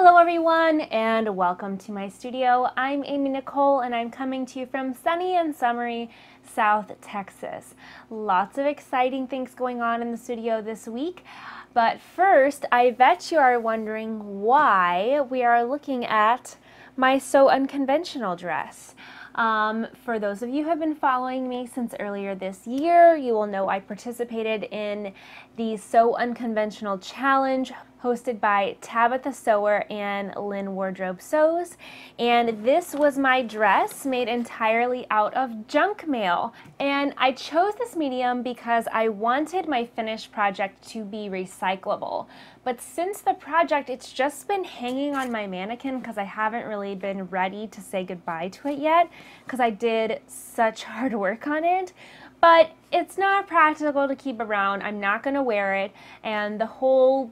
Hello everyone and welcome to my studio. I'm Amy Nicole and I'm coming to you from sunny and summery South Texas. Lots of exciting things going on in the studio this week. But first, I bet you are wondering why we are looking at my So Unconventional dress. For those of you who have been following me since earlier this year, you will know I participated in the So Unconventional Challenge hosted by Tabitha Sewer and Lynn Wardrobe Sews. And this was my dress made entirely out of junk mail. And I chose this medium because I wanted my finished project to be recyclable. But since the project, it's just been hanging on my mannequin because I haven't really been ready to say goodbye to it yet because I did such hard work on it. But it's not practical to keep around. I'm not going to wear it. And the whole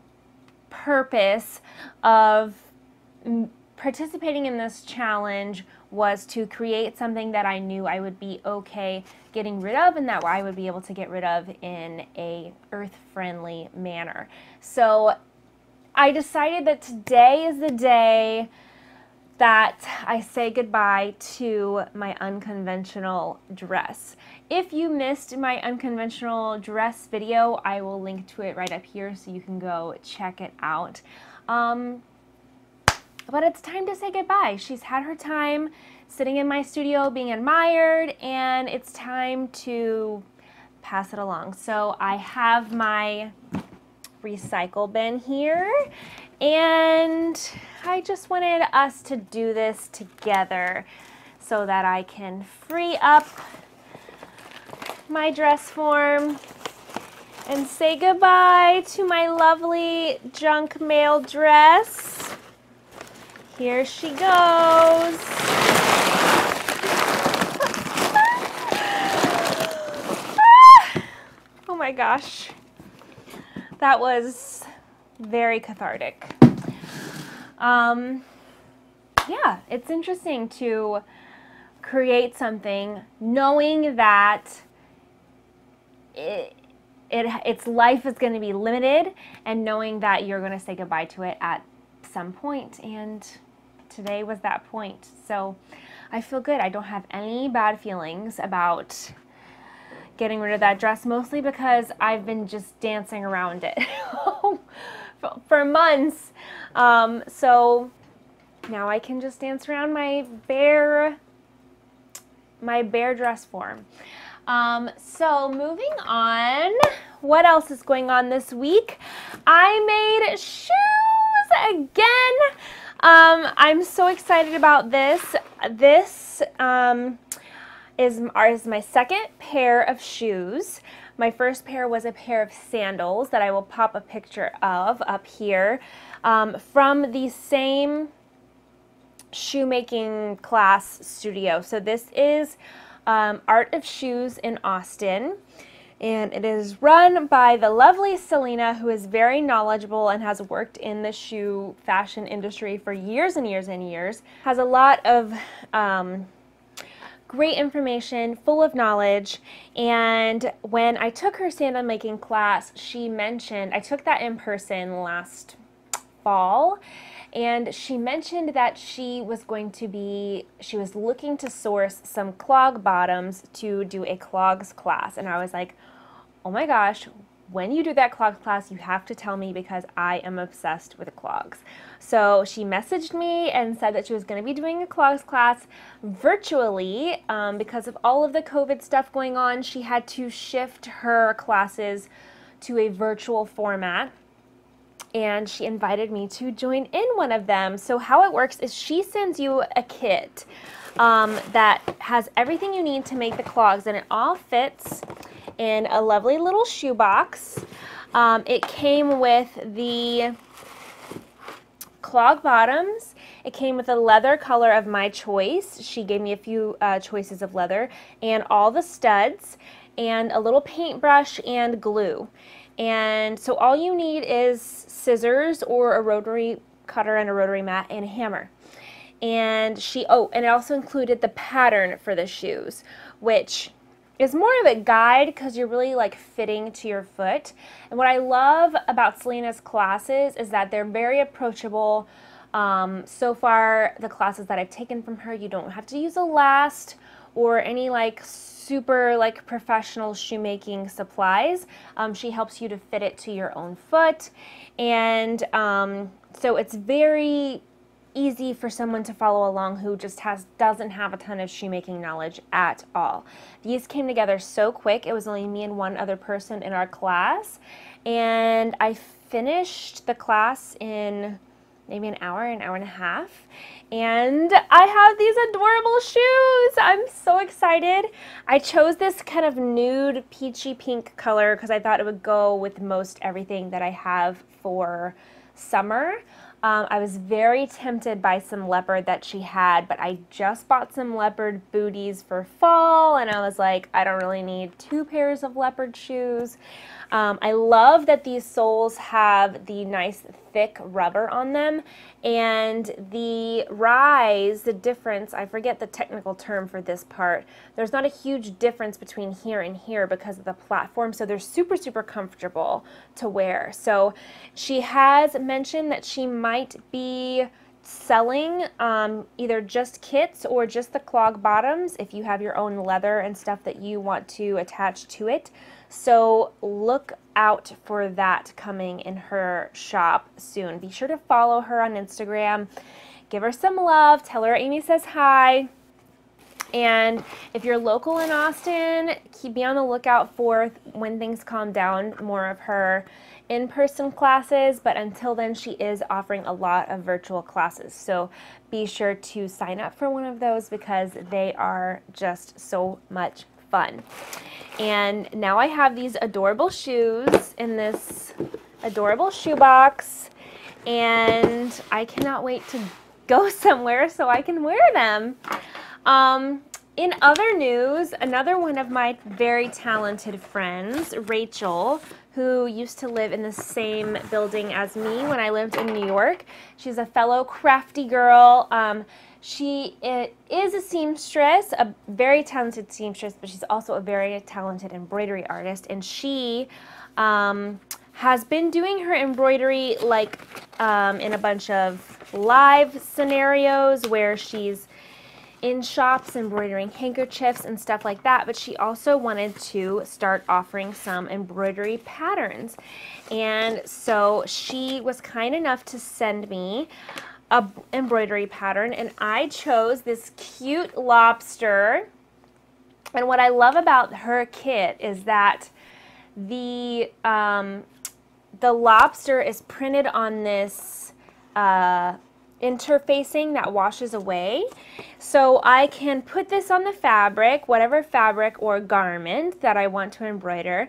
purpose of participating in this challenge was to create something that I knew I would be okay getting rid of and that I would be able to get rid of in a earth-friendly manner. So I decided that today is the day that I say goodbye to my unconventional dress. If you missed my unconventional dress video, I will link to it right up here so you can go check it out. But it's time to say goodbye. She's had her time sitting in my studio being admired, and it's time to pass it along. So I have my recycle bin here, and I just wanted us to do this together so that I can free up my dress form and say goodbye to my lovely junk mail dress. Here she goes. Oh my gosh. That was very cathartic. Yeah, it's interesting to create something knowing that its life is going to be limited and knowing that you're going to say goodbye to it at some point, and today was that point. So I feel good. I don't have any bad feelings about getting rid of that dress, mostly because I've been just dancing around it for months. So now I can just dance around my bare dress form. So moving on, what else is going on this week? I made shoes again. I'm so excited about this. This is my second pair of shoes. My first pair was a pair of sandals that I will pop a picture of up here from the same shoemaking class studio. So this is Art of Shoes in Austin, and it is run by the lovely Selena, who is very knowledgeable and has worked in the shoe fashion industry for years and years and years. Has a lot of great information, full of knowledge. And when I took her sandal making class, she mentioned, I took that in person last fall, and she mentioned that she was looking to source some clog bottoms to do a clogs class. And I was like, oh my gosh, when you do that clogs class, you have to tell me because I am obsessed with clogs. So she messaged me and said that she was going to be doing a clogs class virtually because of all of the COVID stuff going on. She had to shift her classes to a virtual format, and she invited me to join in one of them. So how it works is she sends you a kit that has everything you need to make the clogs, and it all fits in a lovely little shoe box. It came with the clog bottoms. It came with a leather color of my choice. She gave me a few choices of leather, and all the studs, and a little paintbrush and glue. And so all you need is scissors or a rotary cutter and a rotary mat and a hammer. And and it also included the pattern for the shoes, which is more of a guide because you're really like fitting to your foot. And what I love about Selena's classes is that they're very approachable. So far, the classes that I've taken from her, you don't have to use a last or any like super like professional shoemaking supplies. She helps you to fit it to your own foot, and so it's very easy for someone to follow along who just doesn't have a ton of shoemaking knowledge at all. These came together so quick. It was only me and one other person in our class, and I finished the class in maybe an hour and a half, and I have these adorable shoes. I'm so excited. I chose this kind of nude peachy pink color because I thought it would go with most everything that I have for summer. I was very tempted by some leopard that she had, but I just bought some leopard booties for fall, and I was like, I don't really need 2 pairs of leopard shoes. I love that these soles have the nice thick rubber on them, and the rise, the difference, I forget the technical term for this part, there's not a huge difference between here and here because of the platform, so they're super, super comfortable to wear. So she has mentioned that she might be selling either just kits or just the clog bottoms if you have your own leather and stuff that you want to attach to it. So look out for that coming in her shop soon. Be sure to follow her on Instagram. Give her some love. Tell her Amy says hi. And if you're local in Austin, be on the lookout for, when things calm down, more of her in-person classes. But until then, she is offering a lot of virtual classes. So be sure to sign up for one of those because they are just so much fun. And now I have these adorable shoes in this adorable shoebox, and I cannot wait to go somewhere so I can wear them. In other news, another one of my very talented friends, Rachel, who used to live in the same building as me when I lived in New York. She's a fellow crafty girl. She is a seamstress, a very talented seamstress, but she's also a very talented embroidery artist, and she has been doing her embroidery like in a bunch of live scenarios where she's in shops embroidering handkerchiefs and stuff like that, but she also wanted to start offering some embroidery patterns. And so she was kind enough to send me a embroidery pattern, and I chose this cute lobster. And what I love about her kit is that the lobster is printed on this interfacing that washes away. So I can put this on the fabric, whatever fabric or garment that I want to embroider,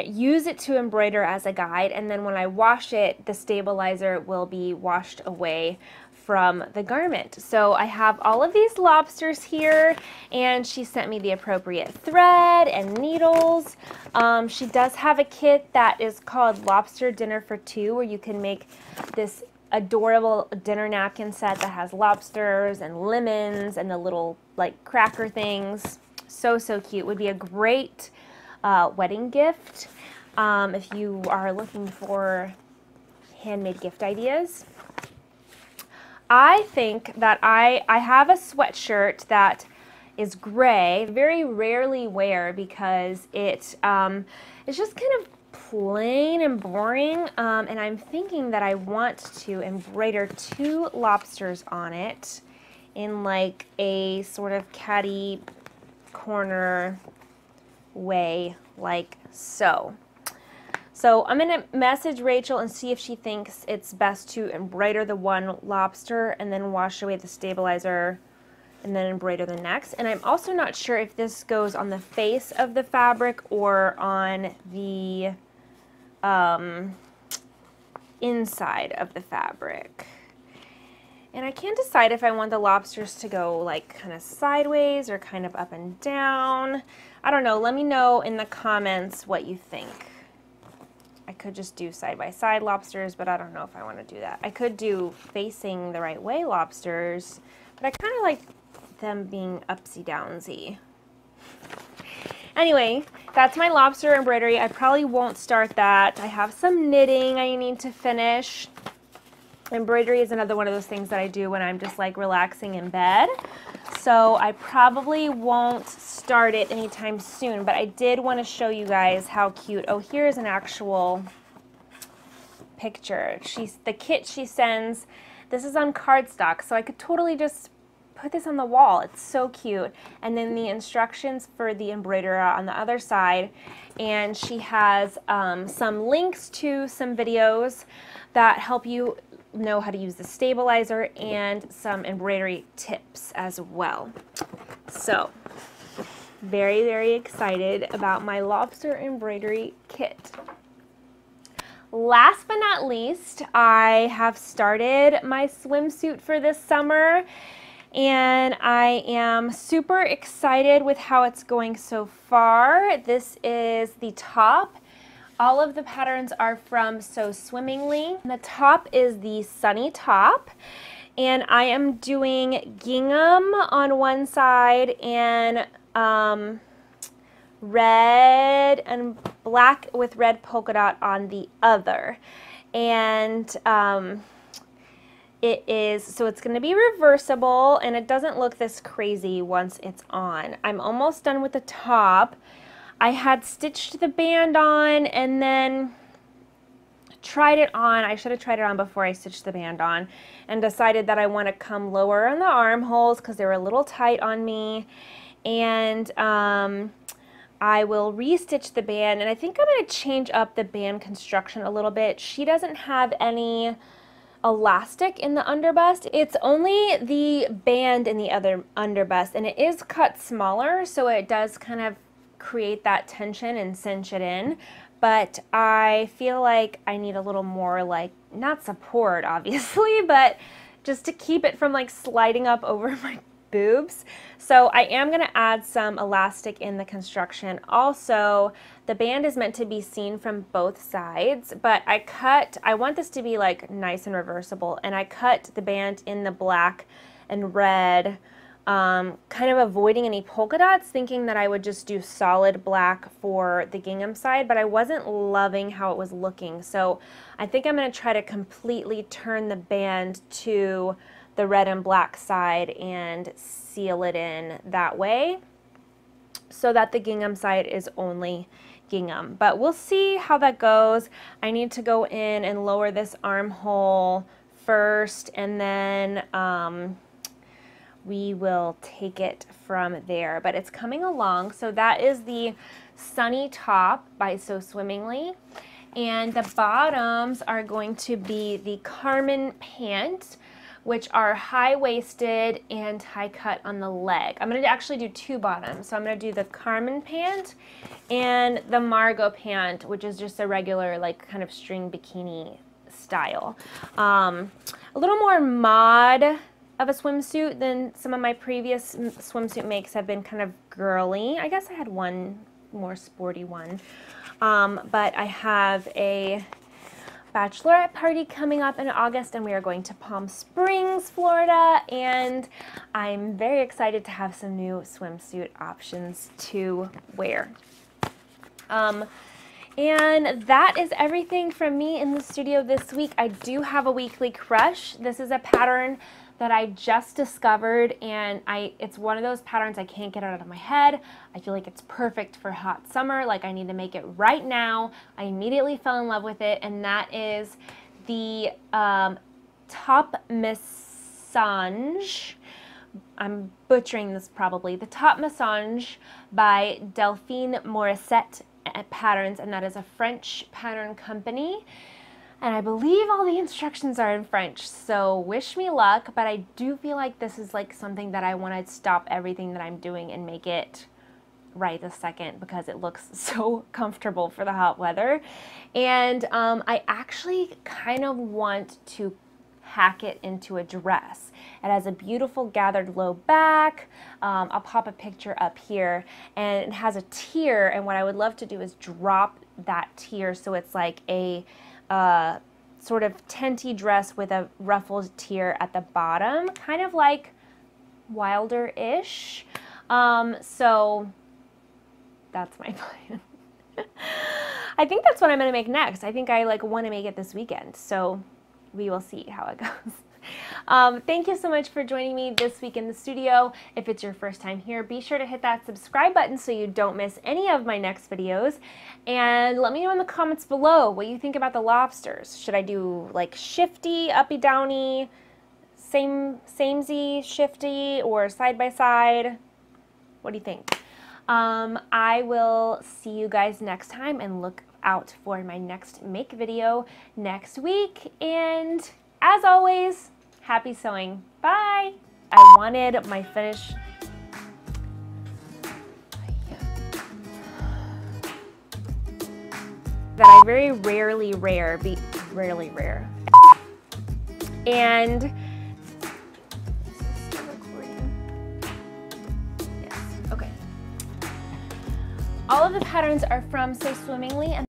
use it to embroider as a guide, and then when I wash it, the stabilizer will be washed away from the garment. So I have all of these lobsters here, and she sent me the appropriate thread and needles. She does have a kit that is called Lobster Dinner for Two, where you can make this adorable dinner napkin set that has lobsters and lemons and the little like cracker things. So cute. Would be a great wedding gift if you are looking for handmade gift ideas. I think that I have a sweatshirt that is gray, very rarely wear because it's just kind of plain and boring, and I'm thinking that I want to embroider 2 lobsters on it in like a sort of catty corner way, like so. So I'm going to message Rachel and see if she thinks it's best to embroider the one lobster and then wash away the stabilizer and then embroider the next. And I'm also not sure if this goes on the face of the fabric or on the inside of the fabric. And I can't decide if I want the lobsters to go like kind of sideways or kind of up and down. I don't know. Let me know in the comments what you think. I could just do side-by-side lobsters, but I don't know if I want to do that. I could do facing the right way lobsters, but I kind of like them being upsy-downsy. Anyway, that's my lobster embroidery. I probably won't start that. I have some knitting I need to finish. Embroidery is another one of those things that I do when I'm just like relaxing in bed. So I probably won't start it anytime soon, but I did want to show you guys how cute. Oh, here's an actual picture. The kit she sends, this is on cardstock, so I could totally just put this on the wall. It's so cute. And then the instructions for the embroiderer on the other side. And she has some links to some videos that help you know how to use the stabilizer and some embroidery tips as well. So very, very excited about my Lobster Embroidery kit. Last but not least, I have started my swimsuit for this summer, and I am super excited with how it's going so far. This is the top. All of the patterns are from So Swimmingly. The top is the sunny top, and I am doing gingham on one side and red and black with red polka dot on the other. And so it's going to be reversible, and it doesn't look this crazy once it's on. I'm almost done with the top. I had stitched the band on and then tried it on. I should have tried it on before I stitched the band on, and decided that I want to come lower on the armholes because they were a little tight on me. And I will restitch the band, and I think I'm going to change up the band construction a little bit. She doesn't have any elastic in the underbust. It's only the band in the other underbust, and it is cut smaller, so it does kind of create that tension and cinch it in. But I feel like I need a little more, like, not support obviously, but just to keep it from like sliding up over my boobs. So I am going to add some elastic in the construction. Also, the band is meant to be seen from both sides, but I want this to be like nice and reversible, and I cut the band in the black and red, kind of avoiding any polka dots, thinking that I would just do solid black for the gingham side, but I wasn't loving how it was looking. So I think I'm going to try to completely turn the band to the red and black side and seal it in that way so that the gingham side is only gingham. But we'll see how that goes. I need to go in and lower this armhole first, and then we will take it from there. But it's coming along. So that is the Sunny Top by So Swimmingly. And the bottoms are going to be the Carmen Pant, which are high-waisted and high-cut on the leg. I'm going to actually do two bottoms. So I'm going to do the Carmen Pant and the Margot Pant, which is just a regular, like, kind of string bikini style. A little more mod of a swimsuit than some of my previous swimsuit makes have been kind of girly. I guess I had one more sporty one. But I have a bachelorette party coming up in August, and we are going to Palm Springs, Florida, and I'm very excited to have some new swimsuit options to wear. And that is everything from me in the studio this week. I do have a weekly crush. This is a pattern that I just discovered, and it's one of those patterns I can't get out of my head. I feel like it's perfect for hot summer, like I need to make it right now. I immediately fell in love with it, and that is the Top Mesange. I'm butchering this probably. The Top Mesange by Delphine Morissette Patterns, and that is a French pattern company. And I believe all the instructions are in French, so wish me luck, but I do feel like this is like something that I want to stop everything that I'm doing and make it right this second because it looks so comfortable for the hot weather. And I actually kind of want to hack it into a dress. It has a beautiful gathered low back. I'll pop a picture up here, and it has a tier, and what I would love to do is drop that tier so it's like a sort of tenty dress with a ruffled tier at the bottom, kind of like Wilder-ish. So that's my plan. I think that's what I'm going to make next. I think I want to make it this weekend. So we will see how it goes. Thank you so much for joining me this week in the studio. If it's your first time here, be sure to hit that subscribe button so you don't miss any of my next videos. And let me know in the comments below what you think about the lobsters. Should I do like shifty, uppy, downy, samey, shifty, or side by side? What do you think? I will see you guys next time, and look out for my next make video next week. And as always, happy sewing. Bye! I wanted my finish. That I very rarely wear. And is this still recording? Yes, okay. All of the patterns are from Sew Swimmingly, and